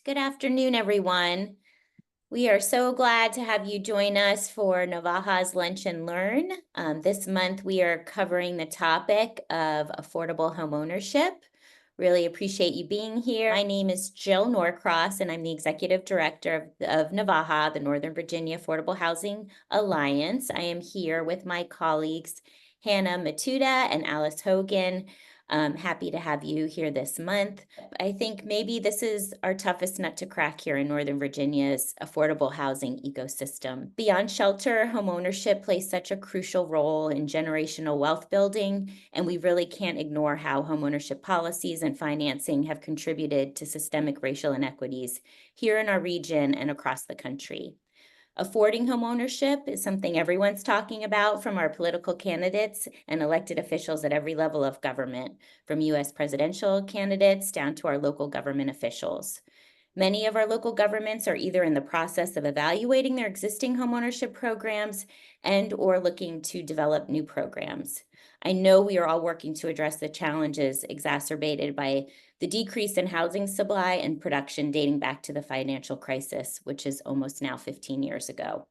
Good afternoon, everyone. We are so glad to have you join us for Navaja's Lunch and Learn. This month, we are covering the topic of affordable homeownership. Really appreciate you being here. My name is Jill Norcross, and I'm the Executive Director of Navaja, the Northern Virginia Affordable Housing Alliance. I am here with my colleagues, Hannah Matuda and Alice Hogan. Happy to have you here this month. I think maybe this is our toughest nut to crack here in Northern Virginia's affordable housing ecosystem. Beyond shelter, homeownership plays such a crucial role in generational wealth building, and we really can't ignore how homeownership policies and financing have contributed to systemic racial inequities here in our region and across the country. Affording homeownership is something everyone's talking about, from our political candidates and elected officials at every level of government, from U.S. presidential candidates down to our local government officials. Many of our local governments are either in the process of evaluating their existing homeownership programs and/or looking to develop new programs. I know we are all working to address the challenges exacerbated by the decrease in housing supply and production dating back to the financial crisis, which is almost now 15 years ago.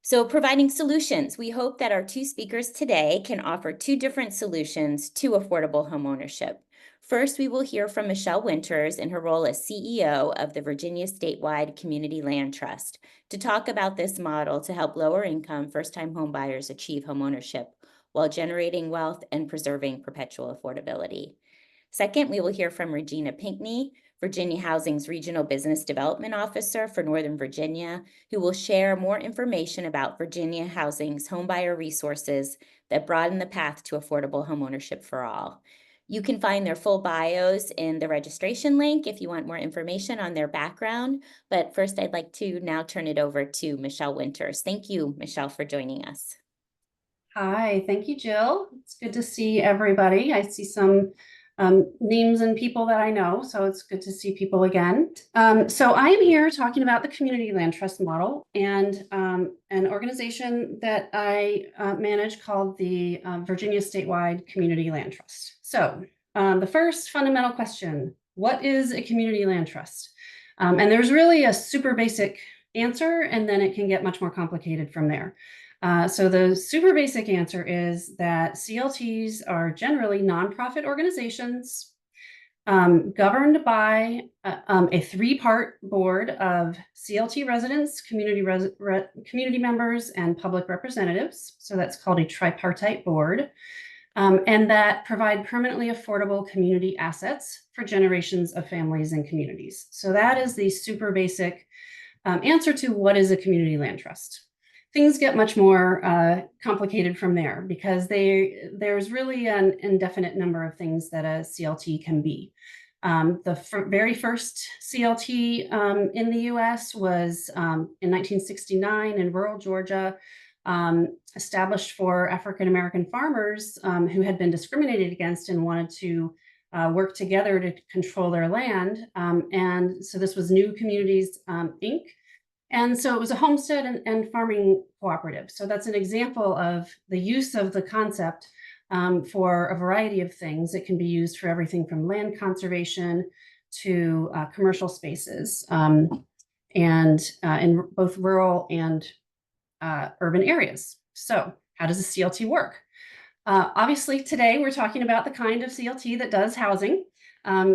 So, providing solutions, we hope that our two speakers today can offer two different solutions to affordable homeownership. First, we will hear from Michelle Winters in her role as CEO of the Virginia Statewide Community Land Trust to talk about this model to help lower-income first-time homebuyers achieve homeownership while generating wealth and preserving perpetual affordability. Second, we will hear from Regina Pinckney, Virginia Housing's Regional Business Development Officer for Northern Virginia, who will share more information about Virginia Housing's homebuyer resources that broaden the path to affordable homeownership for all. You can find their full bios in the registration link if you want more information on their background. But first, I'd like to now turn it over to Michelle Winters. Thank you, Michelle, for joining us. Hi, thank you, Jill. It's good to see everybody. I see some names and people that I know, so it's good to see people again. So I am here talking about the Community Land Trust model and an organization that I manage called the Virginia Statewide Community Land Trust. So the first fundamental question, what is a community land trust? And there's really a super basic answer, and then it can get much more complicated from there. So the super basic answer is that CLTs are generally nonprofit organizations governed by a three-part board of CLT residents, community members, and public representatives. So that's called a tripartite board, and that provide permanently affordable community assets for generations of families and communities. So that is the super basic answer to what is a community land trust. Things get much more complicated from there because there's really an indefinite number of things that a CLT can be. The very first CLT in the US was in 1969 in rural Georgia, established for African-American farmers who had been discriminated against and wanted to work together to control their land. And so this was New Communities, Inc. And so it was a homestead and farming cooperative. So that's an example of the use of the concept for a variety of things. It can be used for everything from land conservation to commercial spaces, and in both rural and urban areas. So how does a CLT work? Obviously, today we're talking about the kind of CLT that does housing.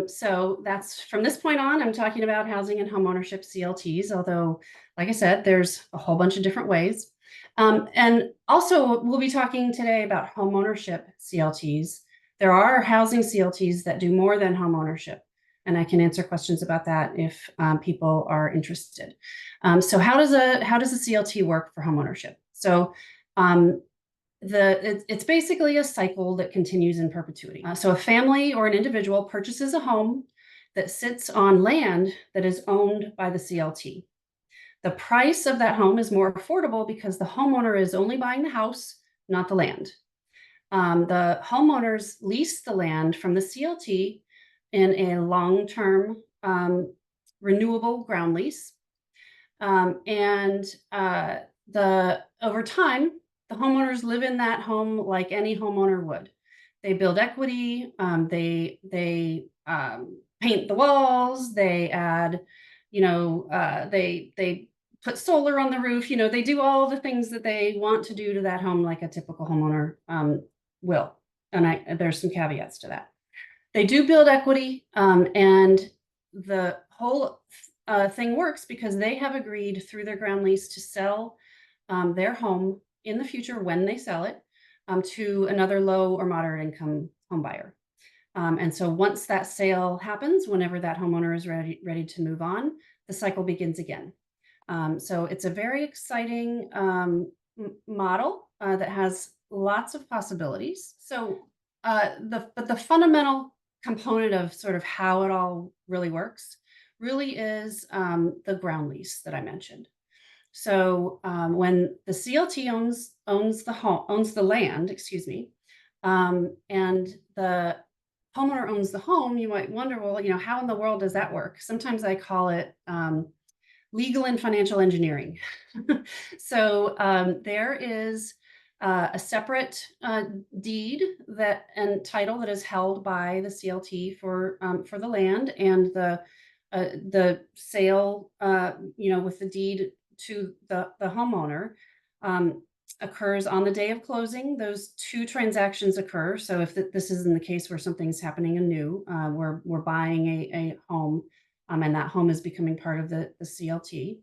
So that's from this point on, I'm talking about housing and homeownership CLTs, although, like I said, there's a whole bunch of different ways. And also, we'll be talking today about homeownership CLTs. There are housing CLTs that do more than homeownership, and I can answer questions about that if people are interested. So how does a CLT work for homeownership? So it's basically a cycle that continues in perpetuity. So a family or an individual purchases a home that sits on land that is owned by the CLT. The price of that home is more affordable because the homeowner is only buying the house, not the land. The homeowners lease the land from the CLT in a long-term renewable ground lease. And over time, the homeowners live in that home like any homeowner would. They build equity, they paint the walls, they add, they put solar on the roof, they do all the things that they want to do to that home like a typical homeowner will. And there's some caveats to that. They do build equity, and the whole thing works because they have agreed through their ground lease to sell their home in the future when they sell it to another low or moderate income home buyer. And so once that sale happens, whenever that homeowner is ready to move on, the cycle begins again. So it's a very exciting model that has lots of possibilities. So but the fundamental component of sort of how it all really works really is the ground lease that I mentioned. So when the CLT owns the land, excuse me, and the homeowner owns the home, you might wonder, well, how in the world does that work? Sometimes I call it legal and financial engineering. So there is a separate deed and title that is held by the CLT for the land, and the sale, with the deed to the homeowner occurs on the day of closing. Those two transactions occur. So if this isn't the case where something's happening anew, we're buying a home, and that home is becoming part of the CLT.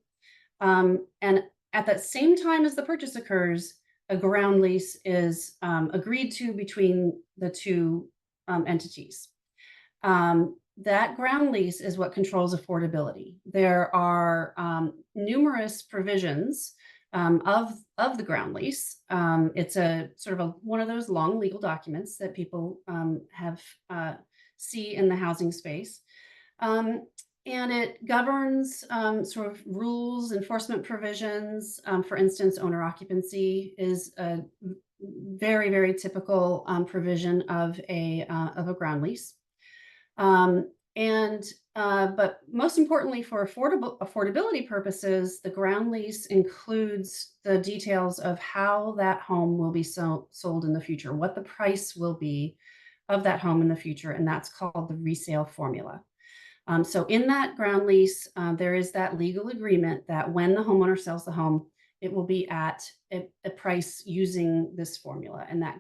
And at that same time as the purchase occurs, a ground lease is agreed to between the two entities. That ground lease is what controls affordability. There are numerous provisions of the ground lease. It's a sort of one of those long legal documents that people have see in the housing space. And it governs sort of rules, enforcement provisions. For instance, owner occupancy is a very, very typical provision of a ground lease. But most importantly, for affordability purposes, the ground lease includes the details of how that home will be sold in the future, what the price will be of that home in the future, and that's called the resale formula. So in that ground lease, there is that legal agreement that when the homeowner sells the home, it will be at a price using this formula, and that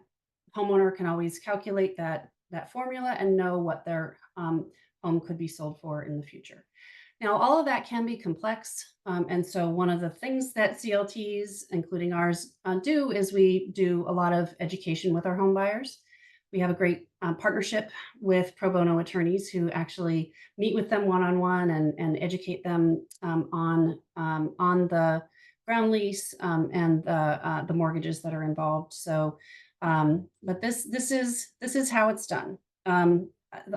homeowner can always calculate that formula and know what their home could be sold for in the future. Now, all of that can be complex. And so one of the things that CLTs, including ours, do is we do a lot of education with our home buyers. We have a great partnership with pro bono attorneys who actually meet with them one-on-one and educate them on the ground lease and the mortgages that are involved. So, but this is how it's done.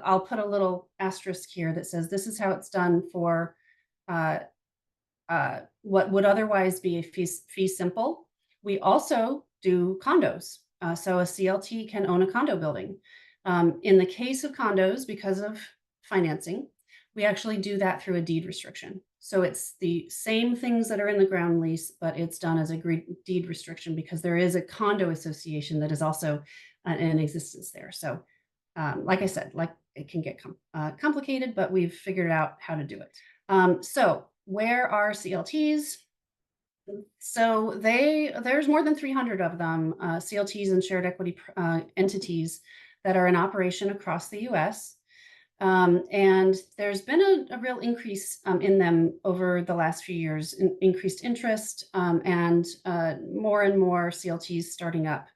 I'll put a little asterisk here that says this is how it's done for what would otherwise be a fee simple. We also do condos. So a CLT can own a condo building. In the case of condos, because of financing, we actually do that through a deed restriction. So it's the same things that are in the ground lease, but it's done as a deed restriction because there is a condo association that is also in existence there. So like I said, it can get complicated, but we've figured out how to do it. So where are CLTs? So there's more than 300 of them, CLTs and shared equity entities that are in operation across the US. And there's been a real increase in them over the last few years, increased interest and more CLTs starting up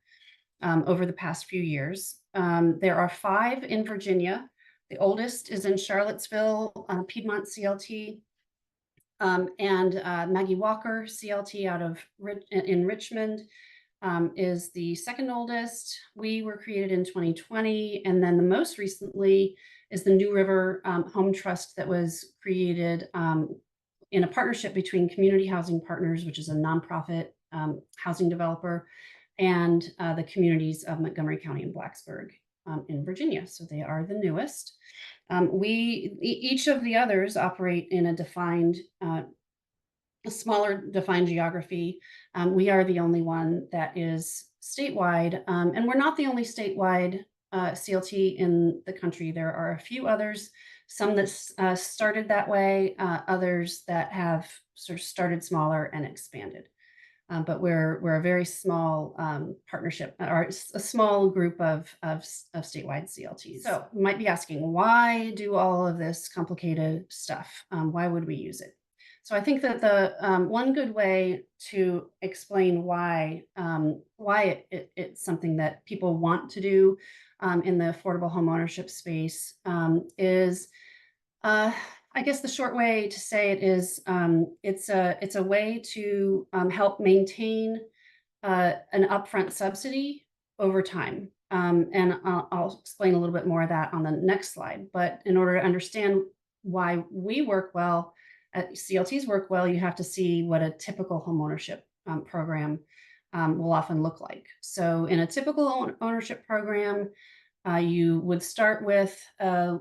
over the past few years. There are 5 in Virginia. The oldest is in Charlottesville, Piedmont CLT. And Maggie Walker CLT out of in Richmond is the second oldest. We were created in 2020, and then the most recently is the New River Home Trust that was created in a partnership between Community Housing Partners, which is a nonprofit housing developer, and the communities of Montgomery County and Blacksburg in Virginia. So they are the newest. Each of the others operate in a smaller defined geography. We are the only one that is statewide, and we're not the only statewide CLT in the country. There are a few others some that started that way, others that have sort of started smaller and expanded. But we're a very small partnership, or a small group of statewide CLTs. So you might be asking, why do all of this complicated stuff? Why would we use it? So I think that the one good way to explain why it's something that people want to do in the affordable homeownership space is I guess the short way to say it is it's a way to help maintain an upfront subsidy over time. And I'll explain a little bit more of that on the next slide. But in order to understand why we work well, CLTs work well, you have to see what a typical homeownership program will often look like. So in a typical ownership program, you would start with a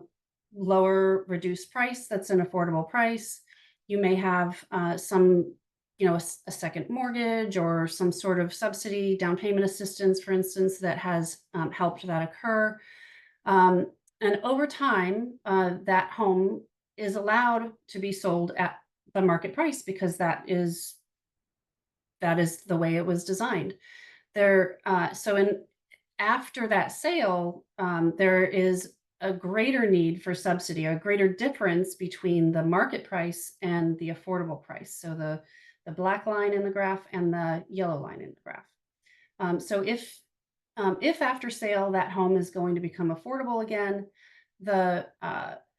lower reduced price that's an affordable price. You may have some, a second mortgage or some sort of subsidy, down payment assistance, for instance, that has helped that occur. And over time, that home is allowed to be sold at the market price because that is the way it was designed. After that sale, there is a greater need for subsidy, a greater difference between the market price and the affordable price. So the black line in the graph and the yellow line in the graph. So if after sale that home is going to become affordable again,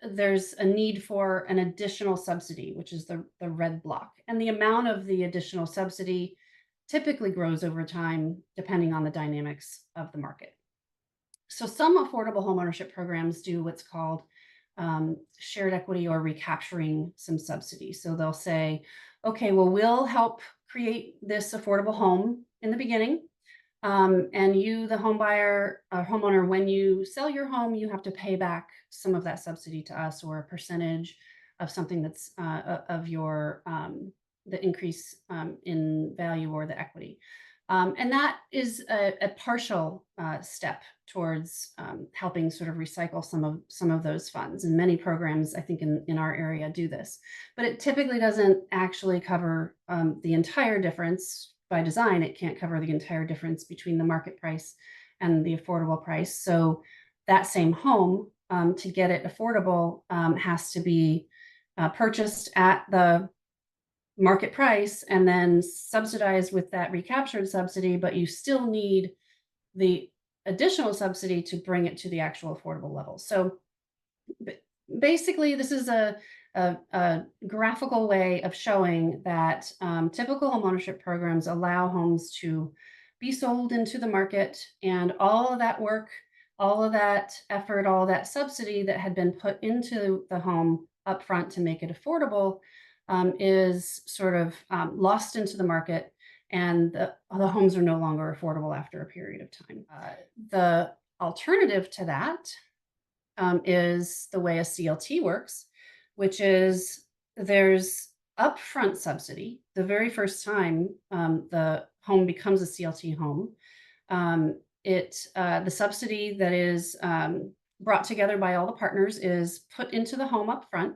there's a need for an additional subsidy, which is the red block. And the amount of the additional subsidy typically grows over time, depending on the dynamics of the market. So some affordable homeownership programs do what's called shared equity or recapturing some subsidy. So they'll say, okay, well, we'll help create this affordable home in the beginning. And you, the home buyer or homeowner, when you sell your home, you have to pay back some of that subsidy to us, or a percentage of something that's of your the increase in value or the equity. And that is a partial step towards helping sort of recycle some of those funds. And many programs, I think, in our area do this, but it typically doesn't actually cover the entire difference. By design, it can't cover the entire difference between the market price and the affordable price. So that same home, to get it affordable, has to be purchased at the market price and then subsidized with that recaptured subsidy, but you still need the additional subsidy to bring it to the actual affordable level. So basically, this is a graphical way of showing that typical homeownership programs allow homes to be sold into the market, and all of that work, all of that effort, all of that subsidy that had been put into the home upfront to make it affordable is sort of lost into the market, and the homes are no longer affordable after a period of time. The alternative to that is the way a CLT works, which is there's upfront subsidy the very first time the home becomes a CLT home. The subsidy that is brought together by all the partners is put into the home upfront.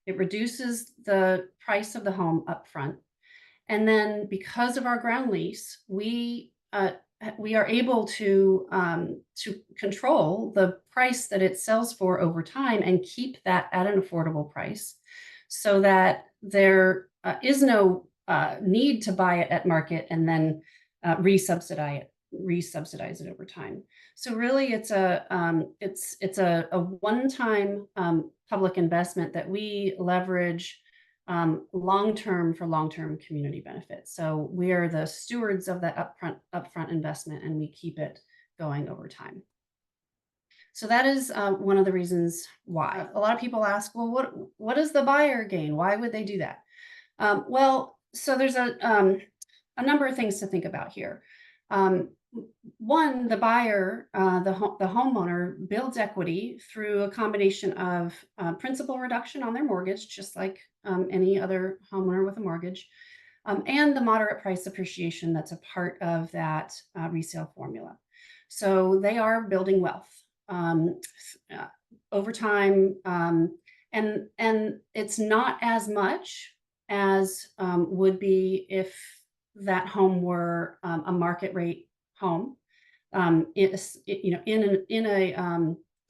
It reduces the price of the home upfront. And then because of our ground lease, we are able to control the price that it sells for over time and keep that at an affordable price, so that there is no need to buy it at market and then re-subsidize it over time. So really, it's a one-time public investment that we leverage long-term for long-term community benefit. So we are the stewards of that upfront investment, and we keep it going over time. So that is one of the reasons why. A lot of people ask, well, what does the buyer gain? Why would they do that? Well, so there's a number of things to think about here. One, the buyer, the homeowner, builds equity through a combination of principal reduction on their mortgage, just like any other homeowner with a mortgage, and the moderate price appreciation that's a part of that resale formula. So they are building wealth over time. And it's not as much as would be if that home were a market rate home. In a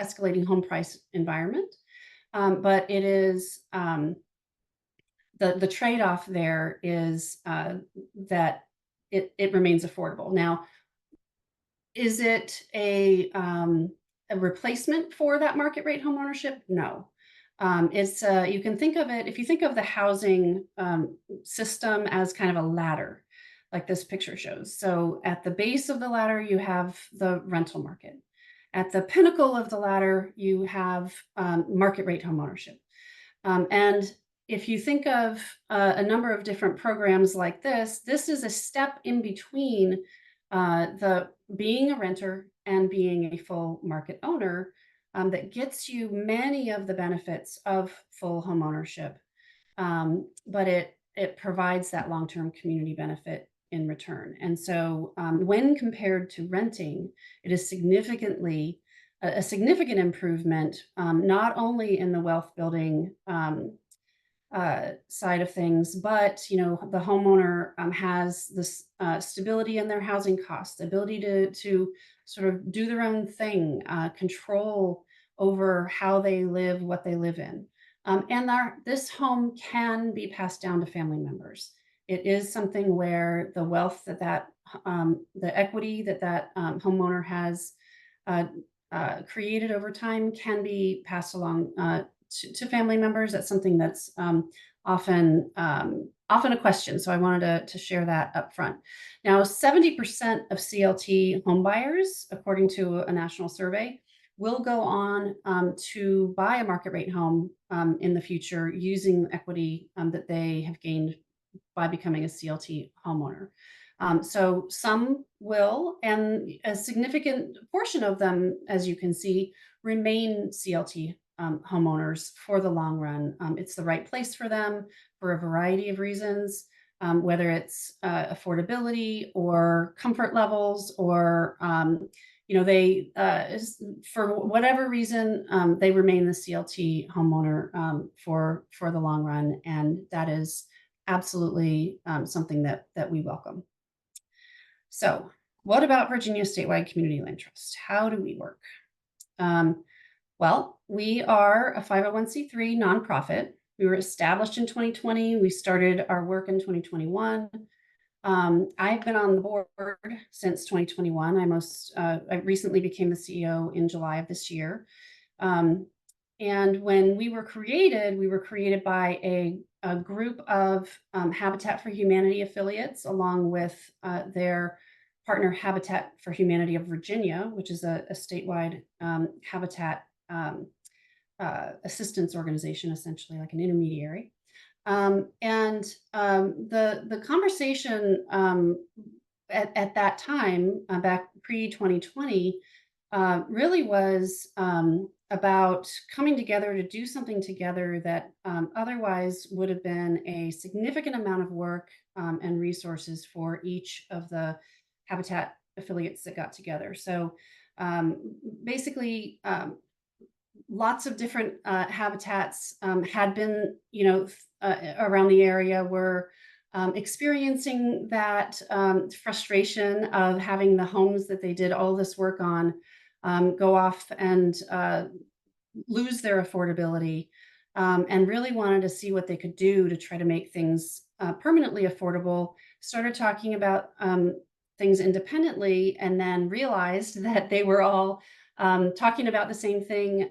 escalating home price environment. But it is the trade-off there is that it remains affordable. Now, is it a replacement for that market rate home ownership? No. It's you can think of it, if you think of the housing system as kind of a ladder, like this picture shows. So at the base of the ladder, you have the rental market. At the pinnacle of the ladder, you have market rate home ownership. And if you think of a number of different programs like this is a step in between the being a renter and being a full market owner that gets you many of the benefits of full home ownership. But it provides that long-term community benefit in return. And so when compared to renting, it is a significant improvement, not only in the wealth building side of things, but the homeowner has this stability in their housing costs, the ability to sort of do their own thing, control over how they live, what they live in. And this home can be passed down to family members. It is something where the wealth the equity that homeowner has created over time can be passed along to family members. That's something that's often a question. So I wanted to share that up front. Now, 70% of CLT homebuyers, according to a national survey, will go on to buy a market rate home in the future using equity that they have gained by becoming a CLT homeowner. So some will, and a significant portion of them, as you can see, remain CLT homeowners for the long run. It's the right place for them for a variety of reasons, whether it's affordability or comfort levels, or they for whatever reason they remain the CLT homeowner for the long run, and that is absolutely something that we welcome. So, what about Virginia Statewide Community Land Trust? How do we work? Well, we are a 501c3 nonprofit. We were established in 2020. We started our work in 2021. I've been on the board since 2021. I recently became the CEO in July of this year. And when we were created by a group of Habitat for Humanity affiliates, along with their partner Habitat for Humanity of Virginia, which is a statewide habitat assistance organization, essentially like an intermediary. And the conversation at that time, back pre-2020, really was about coming together to do something together that otherwise would have been a significant amount of work and resources for each of the Habitat affiliates that got together. So basically, lots of different habitats had been, around the area, were experiencing that frustration of having the homes that they did all this work on go off and lose their affordability, and really wanted to see what they could do to try to make things permanently affordable. Started talking about things independently, and then realized that they were all talking about the same thing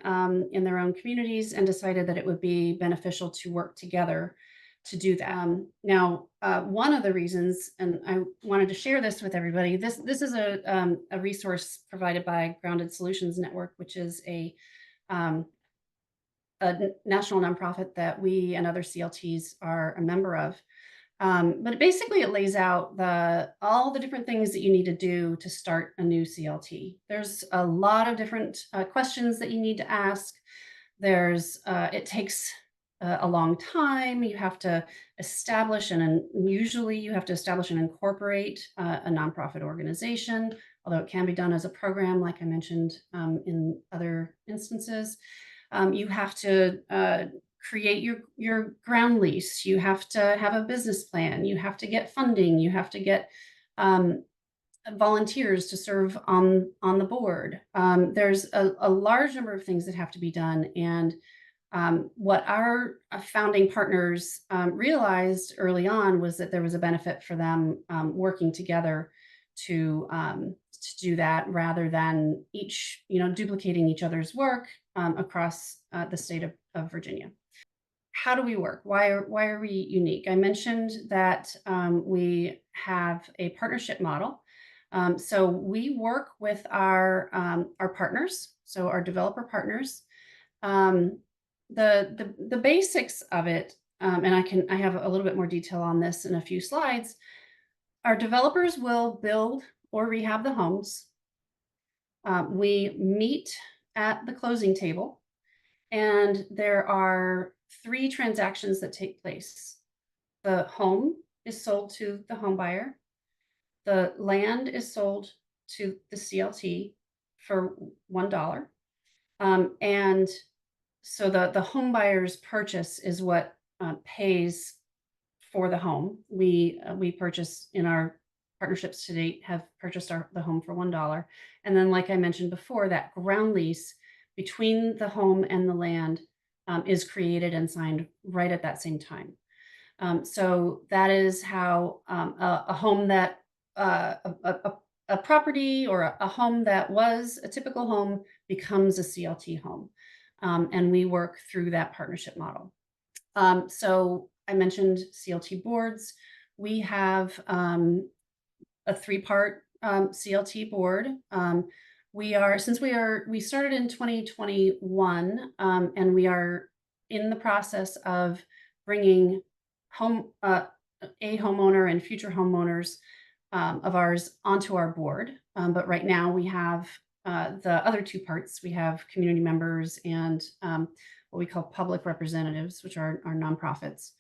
in their own communities, and decided that it would be beneficial to work together to do that. Now, one of the reasons, and I wanted to share this with everybody, this is a resource provided by Grounded Solutions Network, which is a national nonprofit that we and other CLTs are a member of. But basically it lays out all the different things that you need to do to start a new CLT. There's a lot of different questions that you need to ask. It takes a long time. You have to establish usually you have to establish and incorporate a nonprofit organization, although it can be done as a program, like I mentioned in other instances. You have to create your ground lease. You have to have a business plan. You have to get funding. You have to get volunteers to serve on the board. There's a large number of things that have to be done, and what our founding partners realized early on was that there was a benefit for them working together to do that, rather than each, duplicating each other's work across the state of Virginia. How do we work? Why are we unique? I mentioned that we have a partnership model. So we work with our partners, so our developer partners. Um, the basics of it, and I have a little bit more detail on this in a few slides. Our developers will build or rehab the homes. We meet at the closing table, and there are 3 transactions that take place. The home is sold to the home buyer. The land is sold to the CLT for $1. And so the home buyer's purchase is what pays for the home. We purchase in our partnerships to date have purchased the home for $1. And then, like I mentioned before, that ground lease between the home and the land is created and signed right at that same time. So that is how a home that a property or a home that was a typical home becomes a CLT home. And we work through that partnership model. So I mentioned CLT boards. We have a 3-part CLT board. We started in 2021, and we are in the process of bringing a homeowner and future homeowners of ours onto our board. But right now we have the other 2 parts. We have community members and what we call public representatives, which are nonprofits.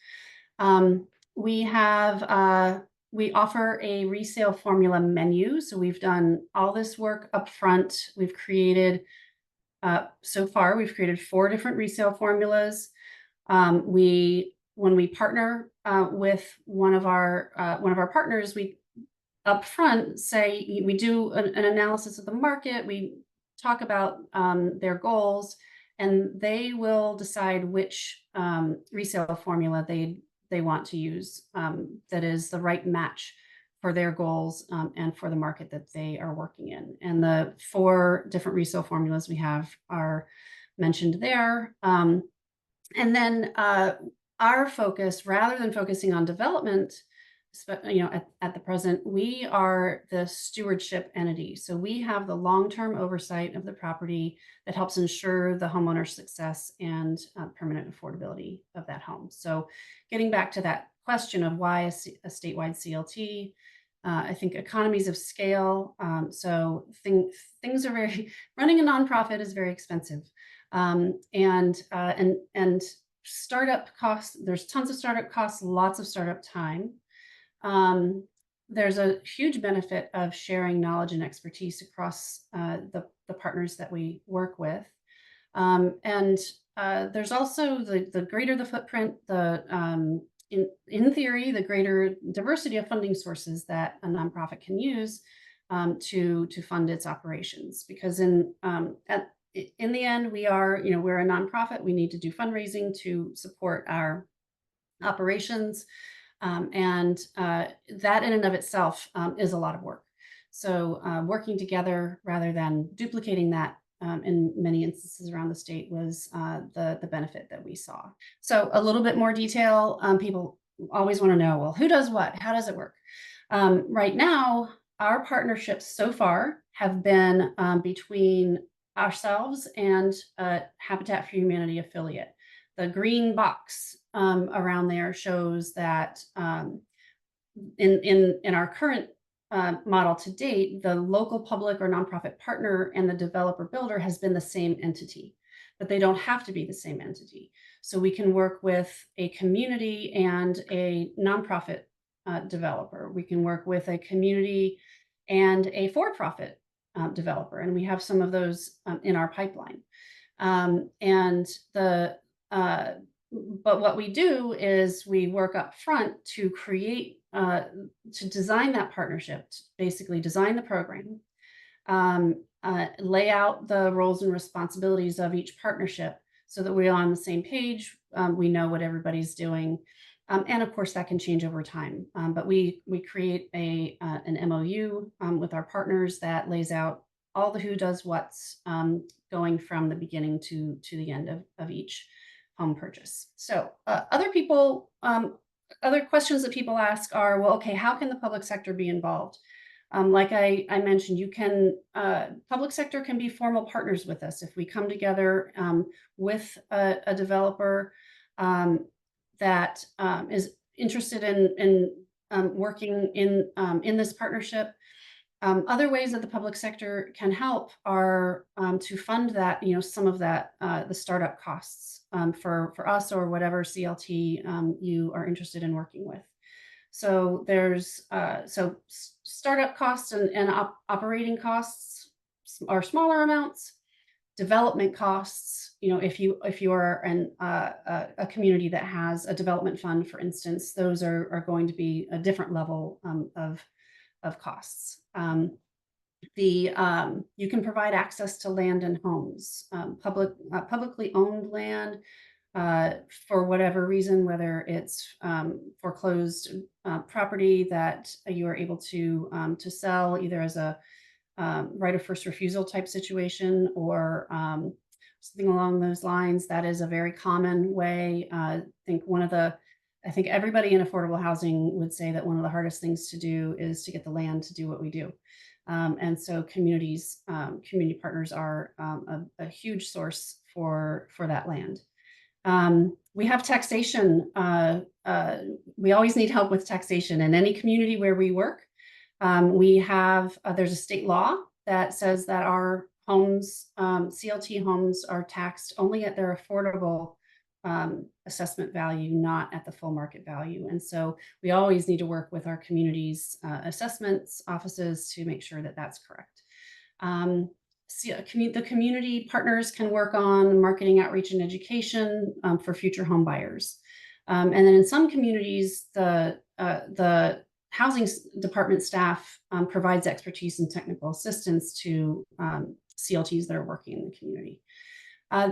We offer a resale formula menu. So we've done all this work up front. We've created, so far, we've created 4 different resale formulas. When we partner with one of our partners, we upfront say we do an analysis of the market. We talk about their goals, and they will decide which resale formula they want to use that is the right match for their goals and for the market that they are working in. And the 4 different resale formulas we have are mentioned there. And then our focus, rather than focusing on development, at the present, we are the stewardship entity. So we have the long-term oversight of the property that helps ensure the homeowner's success and permanent affordability of that home. So getting back to that question of why a statewide CLT, I think economies of scale. So things are running a nonprofit is very expensive. And startup costs, there's tons of startup costs, lots of startup time. There's a huge benefit of sharing knowledge and expertise across the partners that we work with. And there's also the greater the footprint, in theory, the greater diversity of funding sources that a nonprofit can use to fund its operations. Because in the end, we're a nonprofit. We need to do fundraising to support our operations. And that in and of itself is a lot of work. So working together rather than duplicating that in many instances around the state was the benefit that we saw. So a little bit more detail. People always want to know, well, who does what? How does it work? Right now, our partnerships so far have been between ourselves and Habitat for Humanity affiliate. The green box around there shows that in our current model to date, the local public or nonprofit partner and the developer builder has been the same entity, but they don't have to be the same entity. So we can work with a community and a nonprofit developer. We can work with a community and a for-profit developer, and we have some of those in our pipeline. And but what we do is we work up front to to design that partnership, to basically design the program, lay out the roles and responsibilities of each partnership so that we're on the same page. We know what everybody's doing. And of course, that can change over time. But we create an MOU with our partners that lays out all the who does what's, going from the beginning to the end of each home purchase. So other questions that people ask are, well, okay, how can the public sector be involved? Like I mentioned, public sector can be formal partners with us if we come together with a developer that is interested in working in this partnership. Other ways that the public sector can help are to fund that, some of that, the startup costs for us or whatever CLT you are interested in working with. So there's startup costs and operating costs are smaller amounts. Development costs, if you are a community that has a development fund, for instance, those are going to be a different level of costs. You can provide access to land and homes, publicly owned land, for whatever reason, whether it's foreclosed property that you are able to sell either as a right of first refusal type situation or something along those lines. That is a very common way. I think everybody in affordable housing would say that one of the hardest things to do is to get the land to do what we do. And so community partners are a huge source for that land. We have taxation. We always need help with taxation in any community where we work. There's a state law that says that our homes, CLT homes, are taxed only at their affordable assessment value, not at the full market value. And so we always need to work with our community's assessments offices to make sure that that's correct. The community partners can work on marketing, outreach, and education for future home buyers. And then in some communities, the housing department staff provides expertise and technical assistance to CLTs that are working in the community.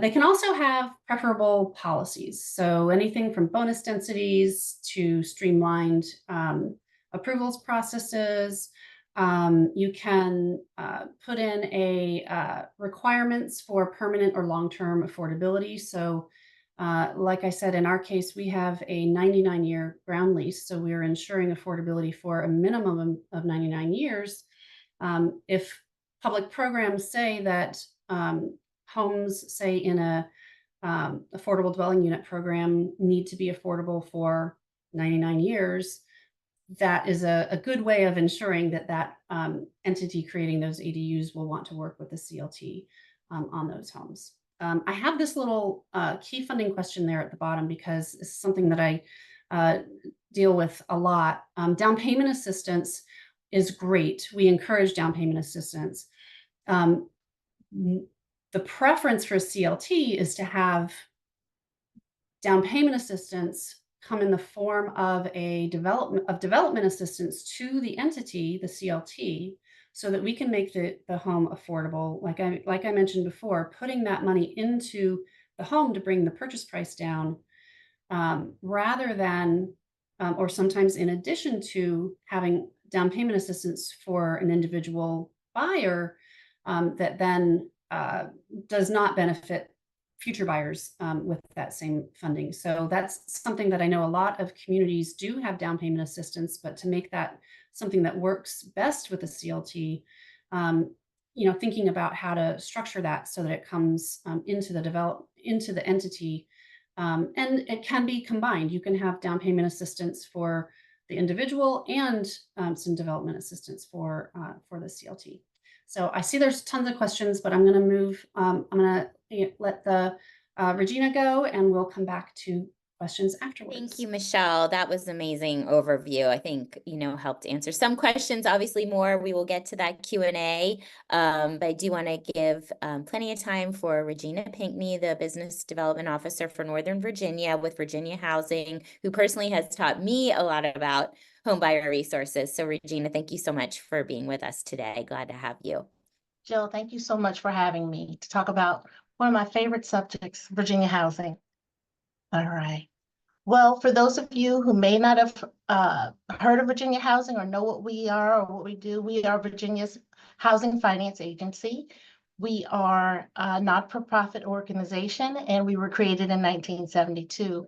They can also have preferable policies. So anything from bonus densities to streamlined approvals processes. You can put in requirements for permanent or long-term affordability. So like I said, in our case, we have a 99-year ground lease. So we're ensuring affordability for a minimum of 99 years. If public programs say that homes, say in a affordable dwelling unit program, need to be affordable for 99 years, that is a good way of ensuring that entity creating those ADUs will want to work with the CLT on those homes. I have this little key funding question there at the bottom because it's something that I deal with a lot. Down payment assistance is great. We encourage down payment assistance. The preference for CLT is to have down payment assistance come in the form of development assistance to the entity, the CLT, so that we can make the home affordable. Like I mentioned before, putting that money into the home to bring the purchase price down, rather than, or sometimes in addition to having down payment assistance for an individual buyer, that then does not benefit future buyers with that same funding. So that's something that I know a lot of communities do have down payment assistance, but to make that something that works best with the CLT, thinking about how to structure that so that it comes into the entity, and it can be combined. You can have down payment assistance for the individual and some development assistance for the CLT. So I see there's tons of questions, but I'm going to let Regina go, and we'll come back to questions Thank afterwards. you, Michelle. That was an amazing overview. I think, helped answer some questions. Obviously more, we will get to that Q&A. But I do want to give plenty of time for Regina Pinkney, the Business Development Officer for Northern Virginia with Virginia Housing, who personally has taught me a lot about homebuyer resources. So Regina, thank you so much for being with us today. Glad to have you. Jill, thank you so much for having me to talk about one of my favorite subjects, Virginia housing. All right. Well, for those of you who may not have heard of Virginia Housing or know what we are or what we do, we are Virginia's housing finance agency. We are a not-for-profit organization, and we were created in 1972.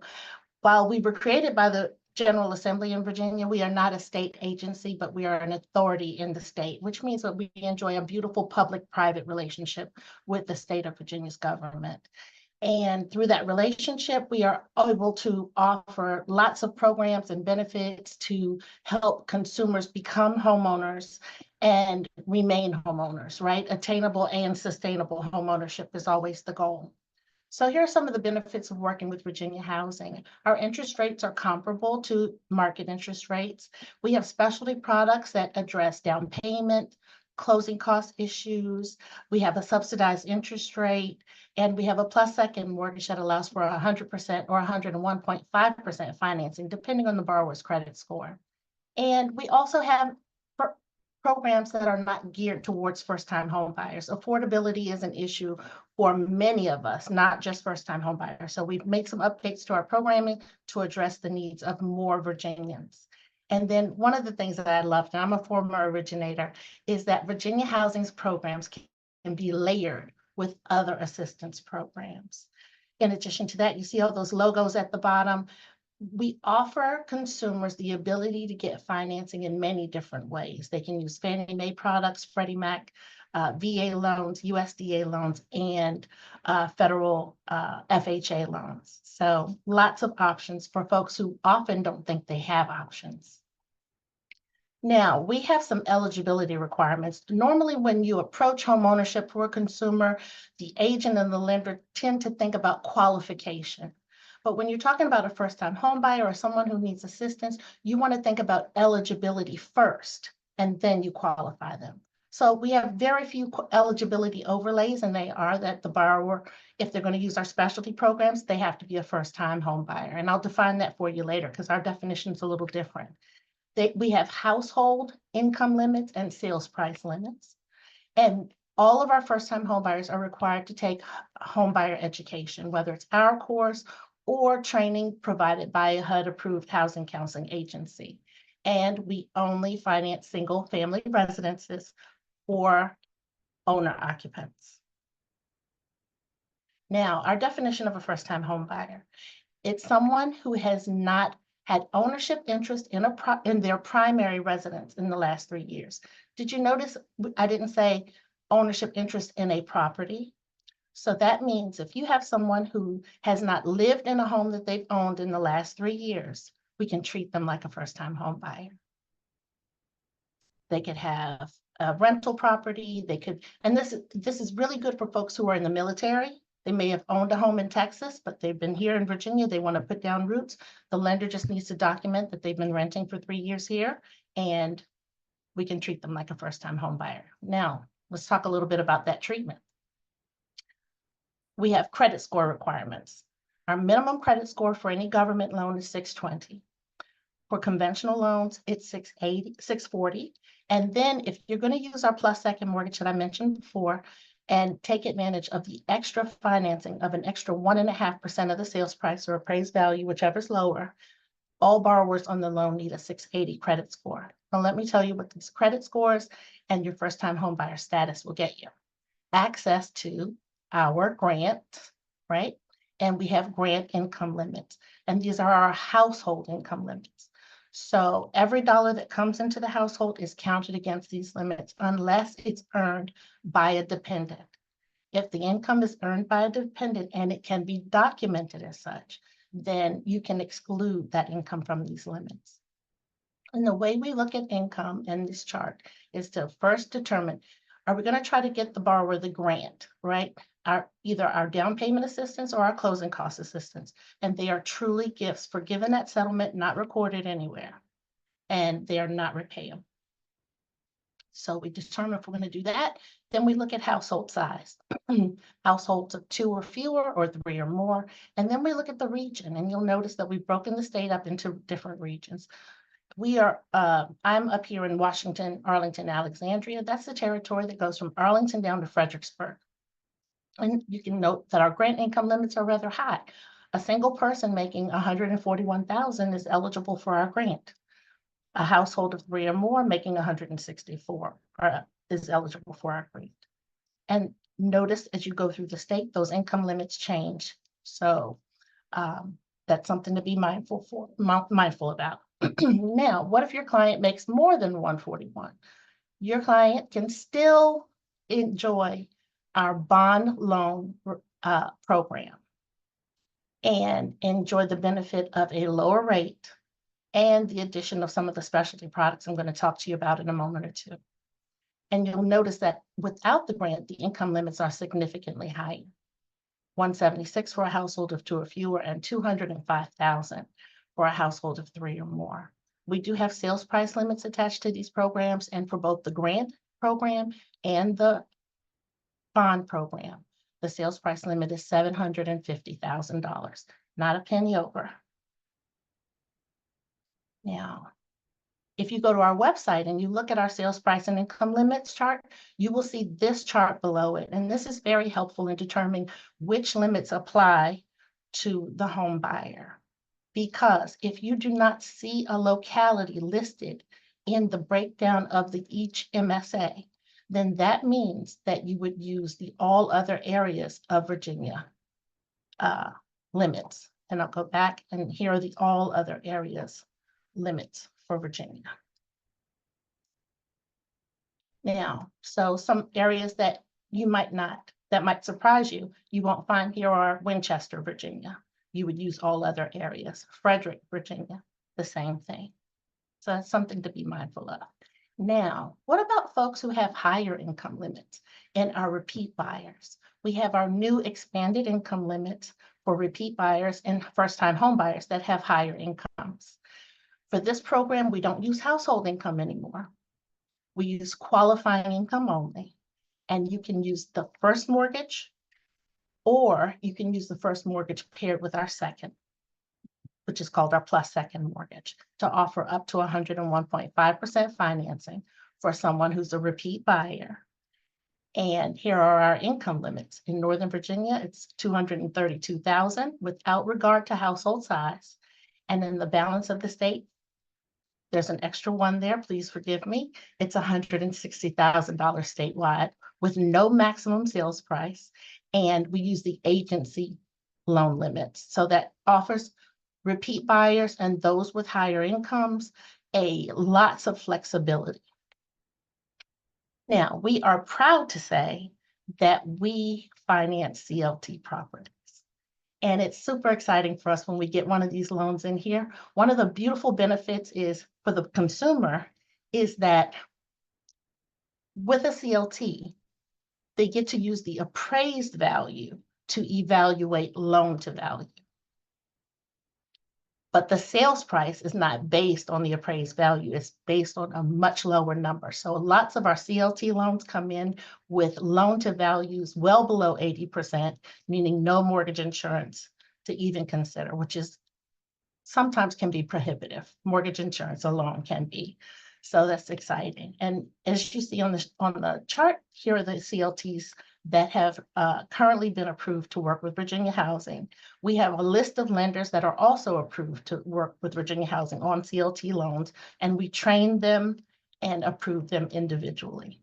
While we were created by the General Assembly in Virginia, we are not a state agency, but we are an authority in the state, which means that we enjoy a beautiful public-private relationship with the state of Virginia's government. And through that relationship, we are able to offer lots of programs and benefits to help consumers become homeowners and remain homeowners, right? Attainable and sustainable homeownership is always the goal. So here are some of the benefits of working with Virginia Housing. Our interest rates are comparable to market interest rates. We have specialty products that address down payment, closing cost issues. We have a subsidized interest rate, and we have a plus second mortgage that allows for 100% or 101.5% financing, depending on the borrower's credit score. And we also have programs that are not geared towards first-time home buyers. Affordability is an issue for many of us, not just first-time home buyers. So we've made some updates to our programming to address the needs of more Virginians. And then one of the things that I loved, and I'm a former originator, is that Virginia Housing's programs can be layered with other assistance programs. In addition to that, you see all those logos at the bottom. We offer consumers the ability to get financing in many different ways. They can use Fannie Mae products, Freddie Mac, VA loans, USDA loans, and federal FHA loans. So lots of options for folks who often don't think they have options. Now, we have some eligibility requirements. Normally, when you approach homeownership for a consumer, the agent and the lender tend to think about qualification. But when you're talking about a first-time home buyer or someone who needs assistance, you want to think about eligibility first, and then you qualify them. So we have very few eligibility overlays, and they are that the borrower, if they're going to use our specialty programs, they have to be a first-time home buyer. And I'll define that for you later because our definition is a little different. We have household income limits and sales price limits. And all of our first-time home buyers are required to take home buyer education, whether it's our course or training provided by a HUD-approved housing counseling agency. And we only finance single-family residences for owner occupants. Now, our definition of a first-time home buyer, it's someone who has not had ownership interest in their primary residence in the last 3 years. Did you notice I didn't say ownership interest in a property? So that means if you have someone who has not lived in a home that they've owned in the last 3 years, we can treat them like a first-time home buyer. They could have a rental property, and this is really good for folks who are in the military. They may have owned a home in Texas, but they've been here in Virginia. They want to put down roots. The lender just needs to document that they've been renting for 3 years here, and we can treat them like a first-time home buyer. Now, let's talk a little bit about that treatment. We have credit score requirements. Our minimum credit score for any government loan is 620. For conventional loans, it's 680, 640. And then if you're going to use our plus second mortgage that I mentioned before and take advantage of the extra financing of an extra 1.5% of the sales price or appraised value, whichever's lower, all borrowers on the loan need a 680 credit score. Now, let me tell you what these credit scores and your first-time home buyer status will get you. Access to our grant, right? And we have grant income limits. And these are our household income limits. So every dollar that comes into the household is counted against these limits unless it's earned by a dependent. If the income is earned by a dependent and it can be documented as such, then you can exclude that income from these limits. And the way we look at income in this chart is to first determine, are we going to try to get the borrower the grant, right? either our down payment assistance or our closing cost assistance. And they are truly gifts forgiven at settlement, not recorded anywhere. And they are not repayable. So we determine if we're going to do that. Then we look at household size, households of 2 or fewer or 3 or more. And then we look at the region, and you'll notice that we've broken the state up into different regions. I'm up here in Washington, Arlington, Alexandria. That's the territory that goes from Arlington down to Fredericksburg. And you can note that our grant income limits are rather high. A single person making $141,000 is eligible for our grant. A household of 3 or more making 164 is eligible for our grant. And notice as you go through the state, those income limits change. So that's something to be mindful about. Now, what if your client makes more than 141? Your client can still enjoy our bond loan program and enjoy the benefit of a lower rate and the addition of some of the specialty products I'm going to talk to you about in a moment or two. And you'll notice that without the grant, the income limits are significantly higher. 176 for a household of 2 or fewer, and 205,000 for a household of 3 or more. We do have sales price limits attached to these programs, and for both the grant program and the bond program, the sales price limit is $750,000, not a penny over. Now, if you go to our website and you look at our sales price and income limits chart, you will see this chart below it. And this is very helpful in determining which limits apply to the home buyer. Because if you do not see a locality listed in the breakdown of each MSA, then that means that you would use the all other areas of Virginia limits. And I'll go back, and here are the all other areas limits for Virginia. Now, so some areas that might surprise you, you won't find here are Winchester, Virginia. You would use all other areas. Frederick, Virginia, the same thing. So that's something to be mindful of. Now, what about folks who have higher income limits and are repeat buyers? We have our new expanded income limits for repeat buyers and first-time home buyers that have higher incomes. For this program, we don't use household income anymore. We use qualifying income only, and you can use the first mortgage, or you can use the first mortgage paired with our second, which is called our plus second mortgage, to offer up to 101.5% financing for someone who's a repeat buyer. And here are our income limits. In Northern Virginia, it's $232,000 without regard to household size. And in the balance of the state, there's an extra one there, please forgive me. It's $160,000 statewide with no maximum sales price. And we use the agency loan limits. So that offers repeat buyers and those with higher incomes lots of flexibility. Now, we are proud to say that we finance CLT properties. And it's super exciting for us when we get one of these loans in here. One of the beautiful benefits is for the consumer is that with a CLT, they get to use the appraised value to evaluate loan to value. But the sales price is not based on the appraised value. It's based on a much lower number. So lots of our CLT loans come in with loan to values well below 80%, meaning no mortgage insurance to even consider, which is sometimes can be prohibitive. Mortgage insurance alone can be. So that's exciting. And as you see on the chart, here are the CLTs that have currently been approved to work with Virginia Housing. We have a list of lenders that are also approved to work with Virginia Housing on CLT loans, and we train them and approve them individually.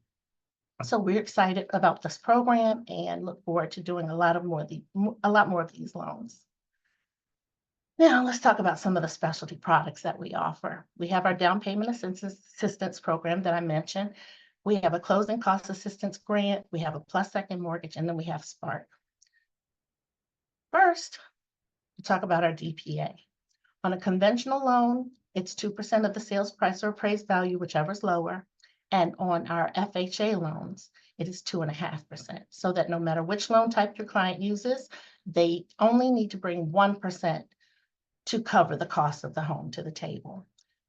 So we're excited about this program and look forward to doing a lot more of these loans. Now let's talk about some of the specialty products that we offer. We have our down payment assistance program that I mentioned. We have a closing cost assistance grant. We have a plus second mortgage, and then we have Spark. First, we talk about our DPA. On a conventional loan, it's 2% of the sales price or appraised value, whichever is lower. And on our FHA loans, it is 2.5%. So that no matter which loan type your client uses, they only need to bring 1% to cover the cost of the home to the table.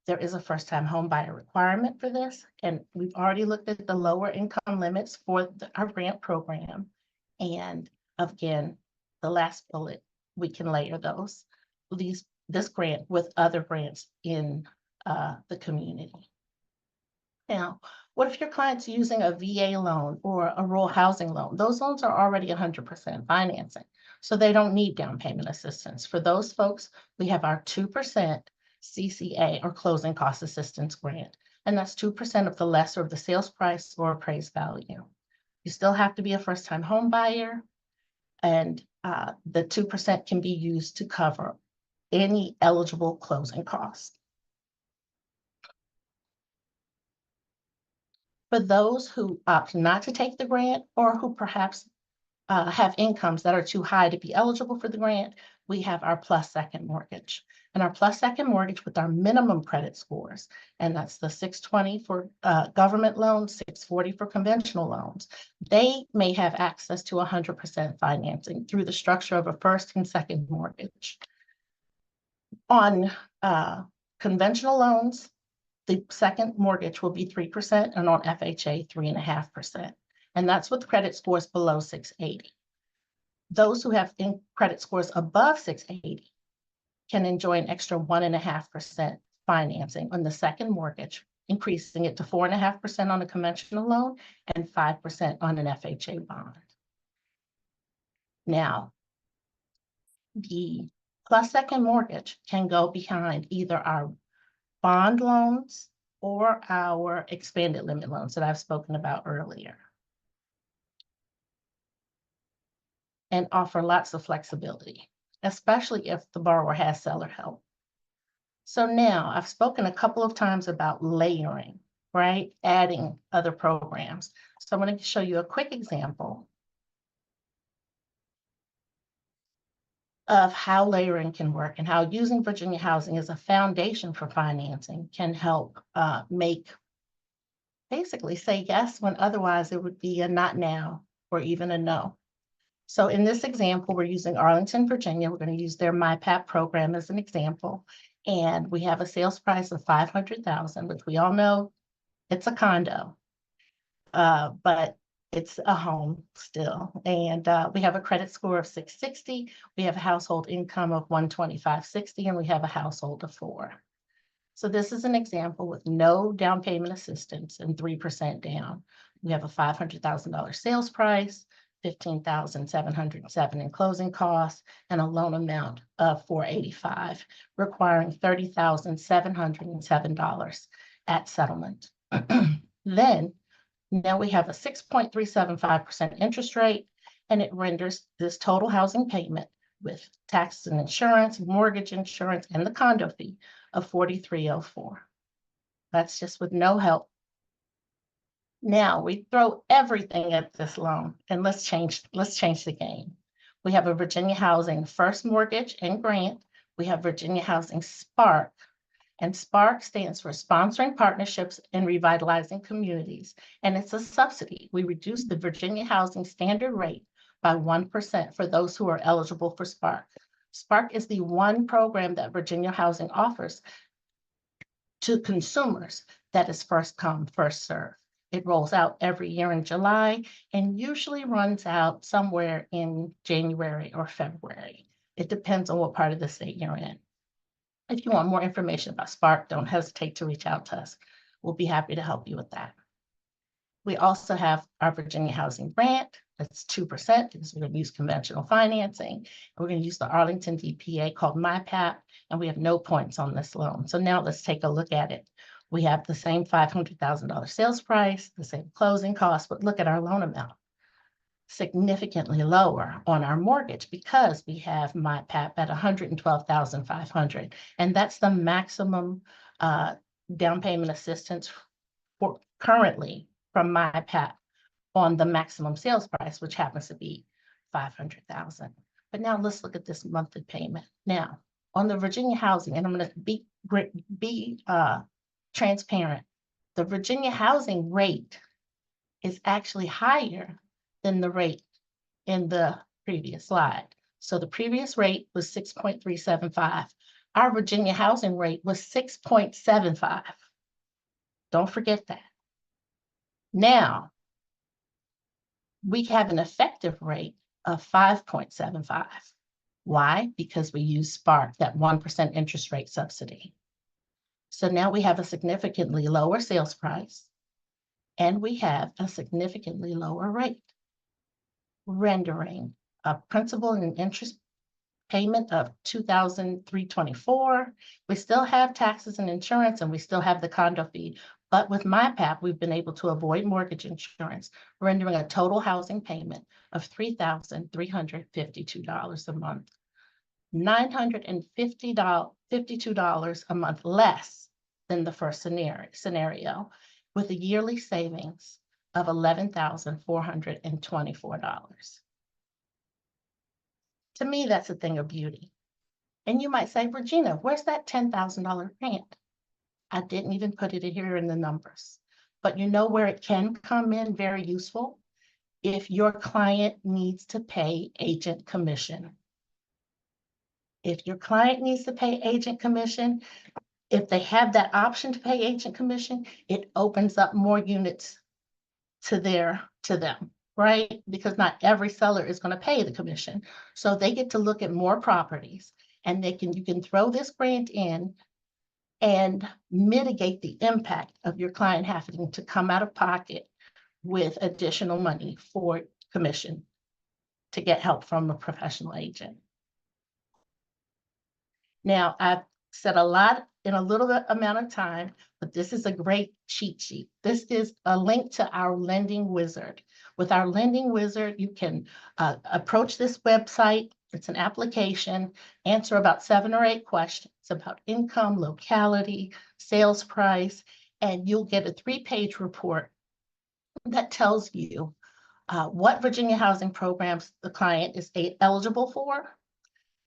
There is a first-time home buyer requirement for this, and we've already looked at the lower income limits for our grant program. And again, the last bullet, we can layer this grant with other grants in the community. Now, what if your client's using a VA loan or a rural housing loan? Those loans are already 100% financing, so they don't need down payment assistance. For those folks, we have our 2% CCA or closing cost assistance grant, and that's 2% of the lesser of the sales price or appraised value. You still have to be a first-time home buyer, and the 2% can be used to cover any eligible closing costs. For those who opt not to take the grant or who perhaps have incomes that are too high to be eligible for the grant, we have our plus second mortgage. And our plus second mortgage with our minimum credit scores, and that's the 620 for government loans, 640 for conventional loans, they may have access to 100% financing through the structure of a first and second mortgage. On conventional loans, the second mortgage will be 3%, and on FHA, 3.5%. And that's with credit scores below 680. Those who have credit scores above 680 can enjoy an extra 1.5% financing on the second mortgage, increasing it to 4.5% on a conventional loan and 5% on an FHA bond. Now, the plus second mortgage can go behind either our bond loans or our expanded limit loans that I've spoken about earlier, and offer lots of flexibility, especially if the borrower has seller help. So now I've spoken a couple of times about layering, right? Adding other programs. So I'm going to show you a quick example of how layering can work and how using Virginia housing as a foundation for financing can help basically say yes when otherwise it would be a not now or even a no. So in this example, we're using Arlington, Virginia. We're going to use their MyPAP program as an example. And we have a sales price of $500,000, which we all know it's a condo, but it's a home still. And we have a credit score of 660. We have a household income of 125.60, and we have a household of 4. So this is an example with no down payment assistance and 3% down. We have a $500,000 sales price, $15,707 in closing costs, and a loan amount of $485, requiring $30,707 at settlement. Then, now we have a 6.375% interest rate, and it renders this total housing payment with taxes and insurance, mortgage insurance, and the condo fee of $4,304. That's just with no help. Now we throw everything at this loan, and let's change the game. We have a Virginia Housing First Mortgage and Grant. We have Virginia Housing Spark, and Spark stands for Sponsoring Partnerships and Revitalizing Communities, and it's a subsidy. We reduce the Virginia Housing standard rate by 1% for those who are eligible for Spark. Spark is the one program that Virginia Housing offers to consumers that is first come, first serve. It rolls out every year in July and usually runs out somewhere in January or February. It depends on what part of the state you're in. If you want more information about Spark, don't hesitate to reach out to us. We'll be happy to help you with that. We also have our Virginia Housing Grant. That's 2% because we're going to use conventional financing. And we're going to use the Arlington DPA called MyPAP, and we have no points on this loan. So now let's take a look at it. We have the same $500,000 sales price, the same closing costs, but look at our loan amount. Significantly lower on our mortgage because we have MyPAP at $112,500, and that's the maximum down payment assistance for currently from MyPAP on the maximum sales price, which happens to be $500,000. But now let's look at this monthly payment. Now on the Virginia Housing, and I'm going to be transparent. The Virginia housing rate is actually higher than the rate in the previous slide. So the previous rate was 6.375. Our Virginia housing rate was 6.75. Don't forget that. Now, we have an effective rate of 5.75. Why? Because we use Spark, that 1% interest rate subsidy. So now we have a significantly lower sales price, and we have a significantly lower rate, rendering a principal and interest payment of $2,324. We still have taxes and insurance, and we still have the condo fee. But with MyPap, we've been able to avoid mortgage insurance, rendering a total housing payment of $3,352 a month, $952 a month less than the first scenario, with a yearly savings of $11,424. To me, that's a thing of beauty. And you might say, Regina, where's that $10,000 grant? I didn't even put it here in the numbers. But you know where it can come in very useful? If your client needs to pay agent commission. If your client needs to pay agent commission, if they have that option to pay agent commission, it opens up more units to them, right? Because not every seller is going to pay the commission. So they get to look at more properties, and you can throw this grant in and mitigate the impact of your client having to come out of pocket with additional money for commission to get help from a professional agent. Now, I've said a lot in a little bit amount of time, but this is a great cheat sheet. This is a link to our lending wizard. With our lending wizard, you can approach this website. It's an application, answer about 7 or 8 questions about income, locality, sales price, and you'll get a 3-page report that tells you what Virginia housing programs the client is eligible for.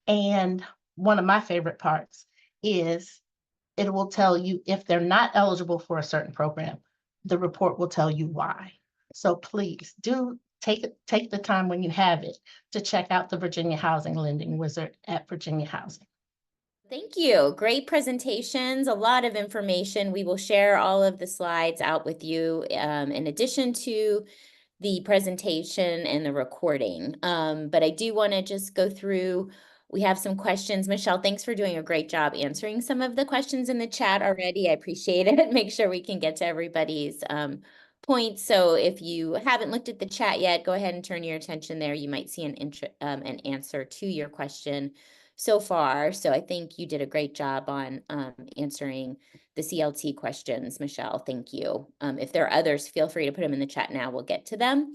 And one of my favorite parts is it will tell you if they're not eligible for a certain program, the report will tell you why. So please do take the time when you have it to check out the Virginia Housing Lending Wizard at Virginia Housing. Thank you. Great presentations, a lot of information. We will share all of the slides out with you in addition to the presentation and the recording. But I do want to just go through. We have some questions. Michelle, thanks for doing a great job answering some of the questions in the chat already. I appreciate it. Make sure we can get to everybody's points. So if you haven't looked at the chat yet, go ahead and turn your attention there. You might see an answer to your question so far. So I think you did a great job on answering the CLT questions, Michelle. Thank you. If there are others, feel free to put them in the chat now. We'll get to them.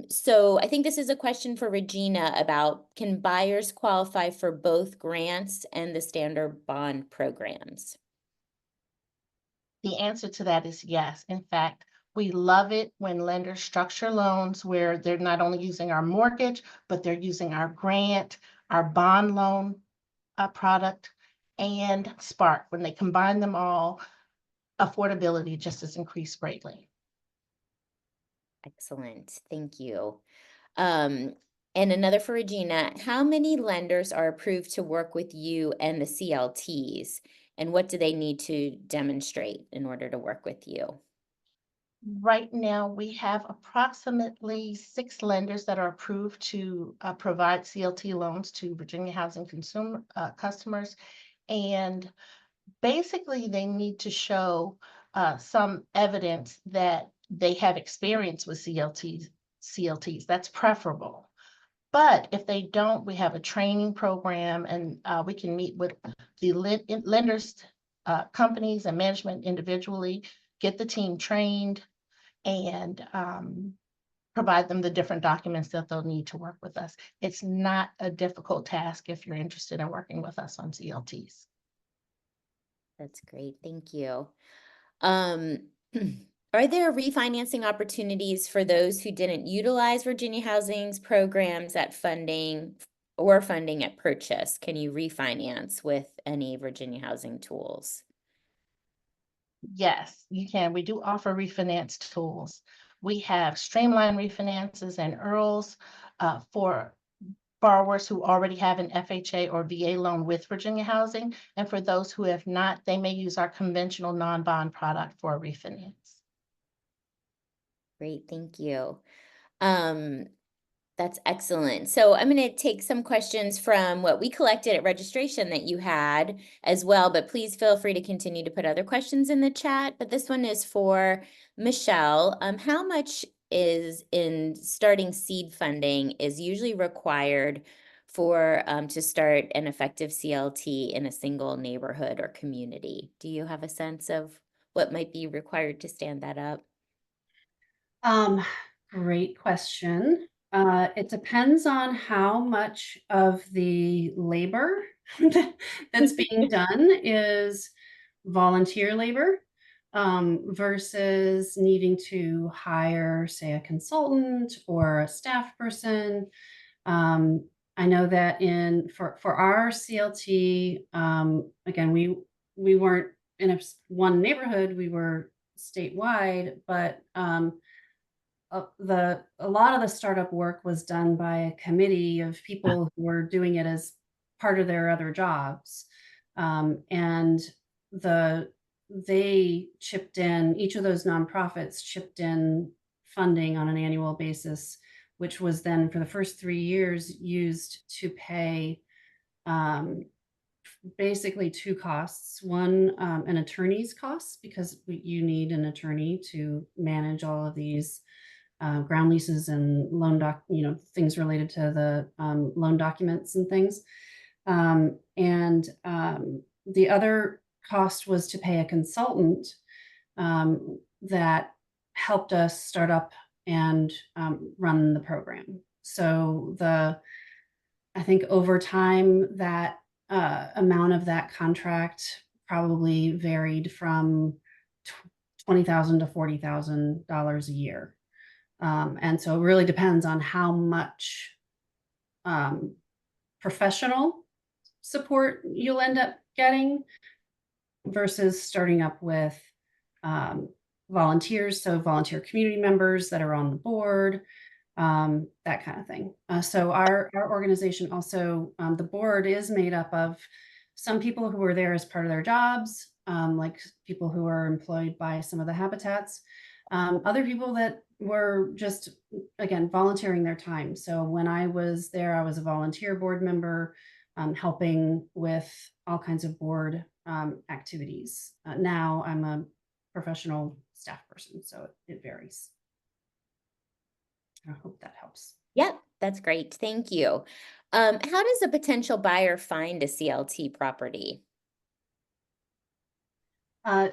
So I think this is a question for Regina about, can buyers qualify for both grants and the standard bond programs? The answer to that is yes. In fact, we love it when lenders structure loans where they're not only using our mortgage, but they're using our grant, our bond loan product, and Spark. When they combine them all, affordability just has increased greatly. Excellent. Thank you. And another for Regina, how many lenders are approved to work with you and the CLTs? And what do they need to demonstrate in order to work with you? Right now, we have approximately 6 lenders that are approved to provide CLT loans to Virginia Housing customers. And basically, they need to show some evidence that they have experience with CLTs. That's preferable. But if they don't, we have a training program, and we can meet with the lenders, companies, and management individually, get the team trained, and provide them the different documents that they'll need to work with us. It's not a difficult task if you're interested in working with us on CLTs. That's great. Thank you. Are there refinancing opportunities for those who didn't utilize Virginia Housing's programs at funding or funding at purchase? Can you refinance with any Virginia Housing tools? Yes, you can. We do offer refinance tools. We have streamlined refinances and EARLs for borrowers who already have an FHA or VA loan with Virginia Housing. And for those who have not, they may use our conventional non-bond product for a refinance. Great, thank you. Um, That's excellent. So I'm going to take some questions from what we collected at registration that you had as well, but please feel free to continue to put other questions in the chat. But this one is for Michelle. How much is in starting seed funding is usually required for to start an effective CLT in a single neighborhood or community? Do you have a sense of what might be required to stand that up? Great question. It depends on how much of the labor that's being done is volunteer labor versus needing to hire, say, a consultant or a staff person. I know that for our CLT, again, we weren't in one neighborhood, we were statewide, but a lot of the startup work was done by a committee of people who were doing it as part of their other jobs. And they chipped in, each of those nonprofits chipped in funding on an annual basis, which was then for the first 3 years used to pay basically two costs. One, an attorney's costs, because you need an attorney to manage all of these ground leases and things related to the loan documents and things. And the other cost was to pay a consultant that helped us start up and run the program. So I think over time that amount of that contract probably varied from $20,000 to $40,000 a year. And so it really depends on how much professional support you'll end up getting versus starting up with volunteers, so volunteer community members that are on the board, that kind of thing. So our organization also, the board is made up of some people who are there as part of their jobs, like people who are employed by some of the habitats, other people that were just, again, volunteering their time. So when I was there, I was a volunteer board member, helping with all kinds of board activities. Now I'm a professional staff person, so it varies. I hope that helps. Yep, that's great. Thank you. How does a potential buyer find a CLT property?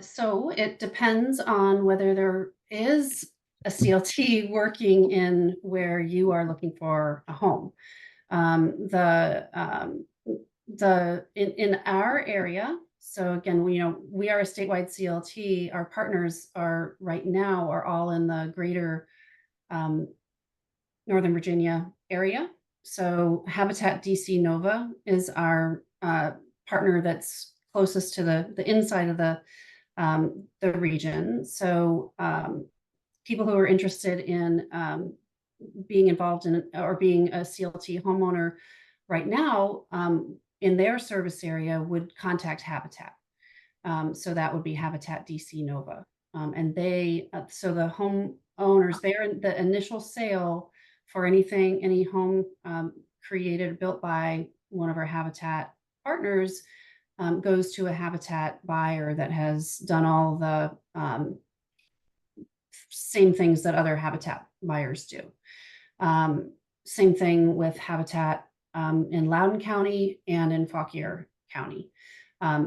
So it depends on whether there is a CLT working in where you are looking for a home. In our area, so again, we are a statewide CLT. Our partners are right now are all in the greater Northern Virginia area. So Habitat DC Nova is our partner that's closest to the inside of the region. So people who are interested in being involved in or being a CLT homeowner right now in their service area would contact Habitat. So that would be Habitat DC Nova. And so the homeowners, the initial sale for any home created or built by one of our Habitat partners goes to a Habitat buyer that has done all the same things that other Habitat buyers do. Same thing with Habitat in Loudoun County and in Fauquier County.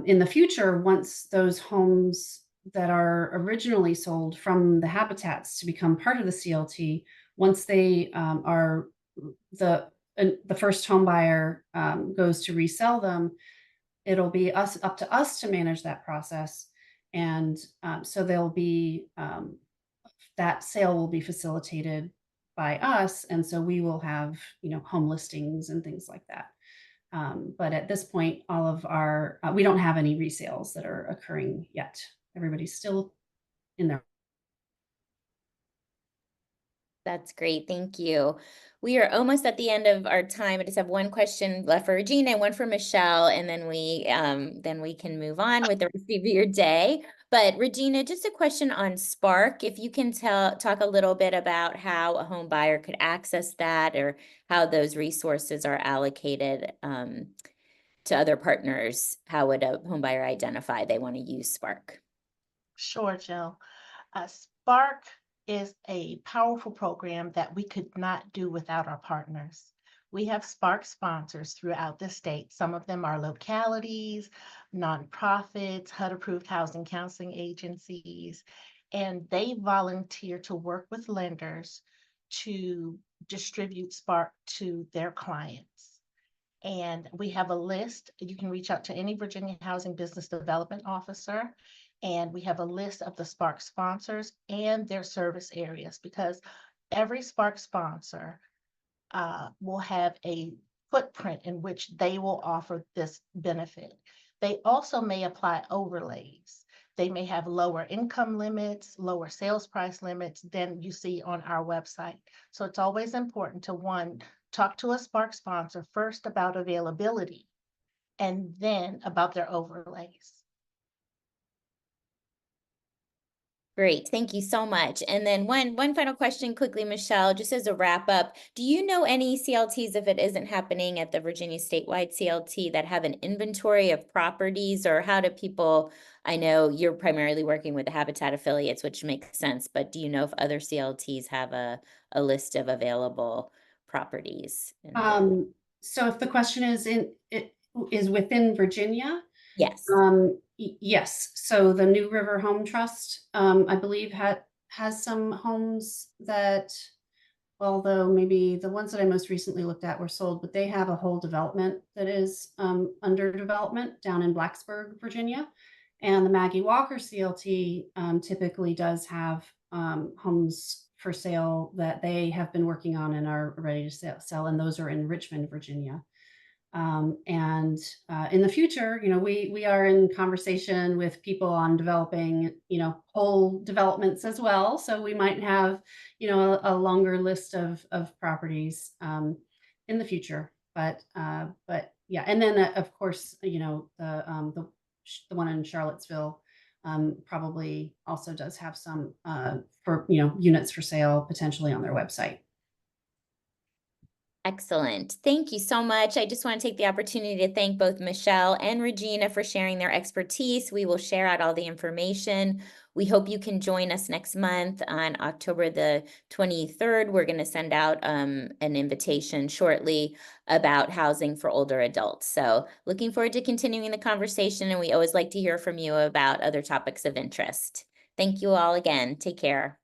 In the future, once those homes that are originally sold from the Habitats to become part of the CLT, once they are the first home buyer goes to resell them, it'll be up to us to manage that process. And so there'll be that sale will be facilitated by us. And so we will have, home listings and things like that. But at this point, all of our, we don't have any resales that are occurring yet. everybody's still in their. That's great. Thank you. We are almost at the end of our time. I just have one question left for Regina and one for Michelle, and then we can move on with the rest of your day. But Regina, just a question on Spark. If you can talk a little bit about how a home buyer could access that, or how those resources are allocated to other partners. How would a home buyer identify they want to use Spark? Sure, Jill. Spark is a powerful program that we could not do without our partners. We have Spark sponsors throughout the state. Some of them are localities, nonprofits, HUD-approved housing counseling agencies, and they volunteer to work with lenders to distribute Spark to their clients. And we have a list. You can reach out to any Virginia Housing Business Development Officer. And we have a list of the Spark sponsors and their service areas, because every Spark sponsor will have a footprint in which they will offer this benefit. They also may apply overlays. They may have lower income limits, lower sales price limits than you see on our website. So it's always important to, one, talk to a Spark sponsor first about availability and then about their overlays. Great, thank you so much. And then one final question quickly, Michelle, just as a wrap up. Do you know any CLTs, if it isn't happening at the Virginia statewide CLT, that have an inventory of properties, or how do people, I know you're primarily working with the Habitat affiliates, which makes sense, but do you know if other CLTs have a list of available properties? So if the question is it is within Virginia, Yes. Yes. So the New River Home Trust, I believe has some homes that, although maybe the ones that I most recently looked at were sold, but they have a whole development that is under development down in Blacksburg, Virginia. And the Maggie Walker CLT typically does have homes for sale that they have been working on and are ready to sell, and those are in Richmond, Virginia. And in the future, we are in conversation with people on developing, whole developments as well. So we might have, a longer list of properties in the future. But yeah, and then of course, the one in Charlottesville probably also does have some for units for sale potentially on their website. Excellent. Thank you so much. I just want to take the opportunity to thank both Michelle and Regina for sharing their expertise. We will share out all the information. We hope you can join us next month on October the 23rd. We're going to send out an invitation shortly about housing for older adults. So looking forward to continuing the conversation, and we always like to hear from you about other topics of interest. Thank you all again. Take care.